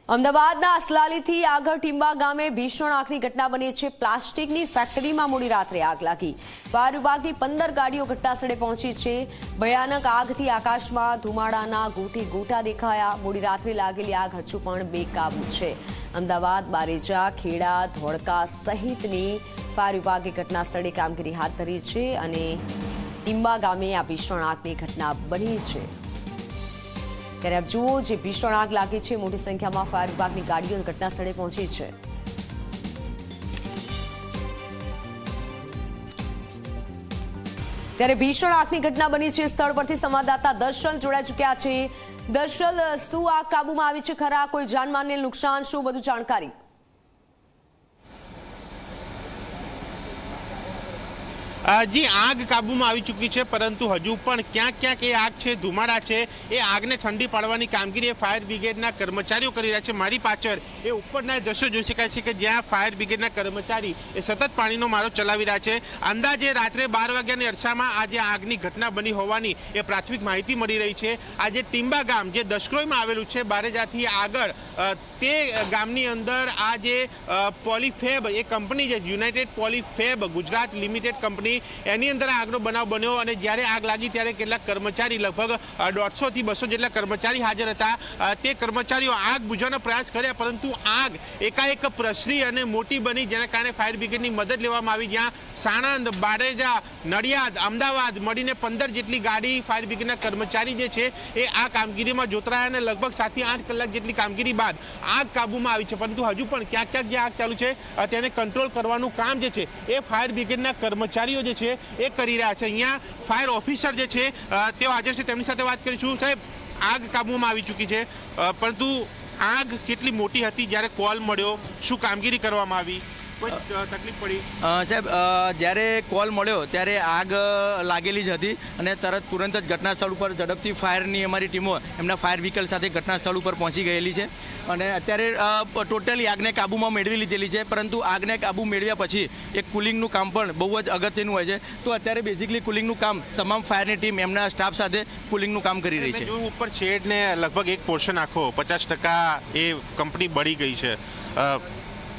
અમદાવાદના અસલાલીથી આગળ ટીંબા ગામે ભીષણ આગની ઘટના બની છે। પ્લાસ્ટિકની ફેક્ટરીમાં મોડી રાત્રે આગ લાગી। ફાયર વિભાગની 15 ગાડીઓ ઘટનાસ્થળે પહોંચી છે। ભયાનક આગથી આકાશમાં ધુમાડાના ગોટે ગોટા દેખાયા। મોડી રાત્રે લાગેલી આગ હજુ પણ બેકાબૂ છે। અમદાવાદ, બારેજા, ખેડા, ધોળકા સહિતની ફાયર વિભાગે ઘટનાસ્થળે કામગીરી હાથ ધરી છે અને ટીંબા ગામે આ ભીષણ આગની ઘટના બની છે। ત્યારે આપ જુઓ, જે ભીષણ આગ લાગી છે, મોટી સંખ્યામાં ફાયર વિભાગની ગાડીઓ ઘટના સ્થળે પહોંચી છે। ત્યારે ભીષણ આગની ઘટના બની છે। સ્થળ પરથી સંવાદદાતા દર્શલ જોડાઈ ચૂક્યા છે। દર્શલ, શું આગ કાબુમાં આવી છે ખરા? કોઈ જાનમાલને નુકસાન, શું બધું જાણકારી? जी आग काबूमां आवी चूकी है, परंतु हजू पण क्यांक क्यांक ए आग छे, धुमाड़ा छे, ए आगने ठंडी पाडवानी कामगीरी फायर ब्रिगेडना कर्मचारीओ करी रह्या छे। मारी पाछळ ए उपરના दृश्यो जोई शकाय छे के ज्यां फायर ब्रिगेडना कर्मचारी ए सतत पाणीनो मारो चलावी रह्या छे। अंदाजे रात्रे 12 वाग्यानी अरसामां आज આગની ઘટના બની હોવાની એ પ્રાથમિક માહિતી મળી રહી છે। આજે ટીંબા ગામ જે દશક્રોઈમાં આવેલું છે, બારેજાથી આગળ તે ગામની અંદર આ જે પોલીફેબ એ કંપની જે યુનાઇટેડ પોલીફેબ ગુજરાત લિમિટેડ કંપની એની અંદર આગનો બનાવ બન્યો અને જ્યારે આગ લાગી ત્યારે કેટલાક કર્મચારી લગભગ 150 થી 200 જેટલા કર્મચારી હાજર હતા। તે કર્મચારીઓ આગ બુઝાવવાનો પ્રયાસ કર્યા, પરંતુ આગ એકાએક પ્રસરી અને મોટી બની, જેના કારણે ફાયર બ્રિગેડની મદદ લેવામાં આવી। જ્યાં સાણંદ, બારેજા, નડિયાદ, અમદાવાદ મળીને 15 જેટલી ગાડી ફાયર બ્રિગેડના કર્મચારી જે છે એ આ કામગીરીમાં જોતરાયા અને લગભગ 7 થી 8 કલાક જેટલી કામગીરી બાદ આગ કાબૂમાં આવી છે। પરંતુ હજુ પણ ક્યાંક ક્યાંક જે આગ ચાલુ છે તેને કંટ્રોલ કરવાનું કામ જે છે એ ફાયર બ્રિગેડના કર્મચારીઓ જે છે એ કરી રહ્યા છે। અહીંયા ફાયર ઓફિસર જે છે તેઓ હાજર છે, તેમની સાથે વાત કરીશું। સાહેબ, આગ કાબૂમાં આવી ચૂકી છે, પરંતુ આગ કેટલી મોટી હતી જ્યારે કોલ મળ્યો? શું કામગીરી કરવામાં આવી? કોઈ તકલીફ પડી? સાહેબ, જ્યારે કોલ મળ્યો ત્યારે આગ લાગેલી જ હતી અને તુરંત જ ઘટના સ્થળ ઉપર ઝડપથી ફાયરની અમારી ટીમો એમના ફાયર વ્હીકલ સાથે ઘટના સ્થળ ઉપર પહોંચી ગયેલી છે અને અત્યારે ટોટલી આગને કાબૂમાં મેળવી લીધેલી છે। પરંતુ આગને કાબૂ મેળવ્યા પછી એક કુલિંગનું કામ પણ બહુ જ અગત્યનું હોય છે। તો અત્યારે બેઝિકલી કુલિંગનું કામ તમામ ફાયરની ટીમ એમના સ્ટાફ સાથે કુલિંગનું કામ કરી રહી છે। ઉપર શેડને લગભગ એક પોર્શન આખો 50% એ કંપની બળી ગઈ છે।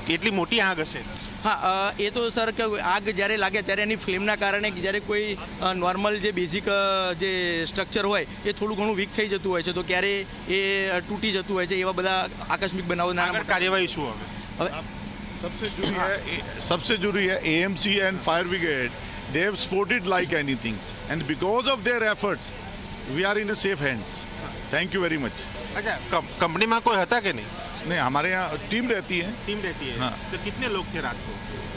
કેટલી મોટી આગ હશે? હા, એ તો સર કે આગ જ્યારે લાગે ત્યારે એની ફ્લેમના કારણે જ્યારે કોઈ નોર્મલ જે બેઝિક જે સ્ટ્રક્ચર હોય એ થોડું ઘણું વીક થઈ જતું હોય છે, તો ક્યારે એ તૂટી જતું હોય છે। એવા બધા આકસ્મિક બનાવો કાર્યવાહી શું હવે? सबसे जरूरी है AMC and fire brigade. They have supported like anything, and because of their efforts, we are in a safe hands. Thank you very much. अच्छा, कंपनी में कोई था कि नहीं? नहीं, हमारे यहाँ टीम रहती है। टीम रहती है। हाँ। तो कितने लोग थे रात को?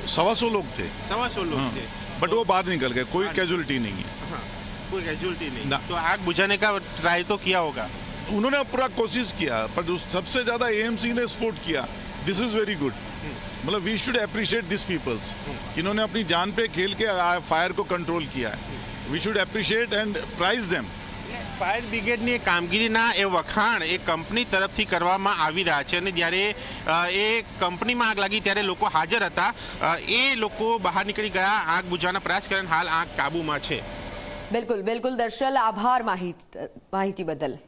125 लोग थे। 125 लोग थे, बट वो बाहर निकल गए, कोई कैजुअलिटी नहीं है। हाँ, कोई कैजुअलिटी नहीं। ना। तो आग बुझाने का ट्राई तो किया होगा? उन्होंने पूरा कोशिश किया, पर सबसे ज्यादा AMC ने सपोर्ट किया। This is very good. मतलब we should appreciate this peoples. इन्होंने अपनी जान पे खेल के फायर को कंट्रोल किया है। We should appreciate and praise them. Fire બ્રિગેડની કામગીરીના એ વખાણ એ કંપની તરફથી કરવામાં આવી રહ્યા છે અને જ્યારે એ કંપનીમાં આગ લાગી ત્યારે લોકો હાજર હતા, એ લોકો બહાર નીકળી ગયા, આગ બુઝાવવાનો પ્રયાસ કર્યો, હાલ આગ કાબૂમાં છે। બિલકુલ બિલકુલ દર્શલ, આભાર માહિતી બદલ।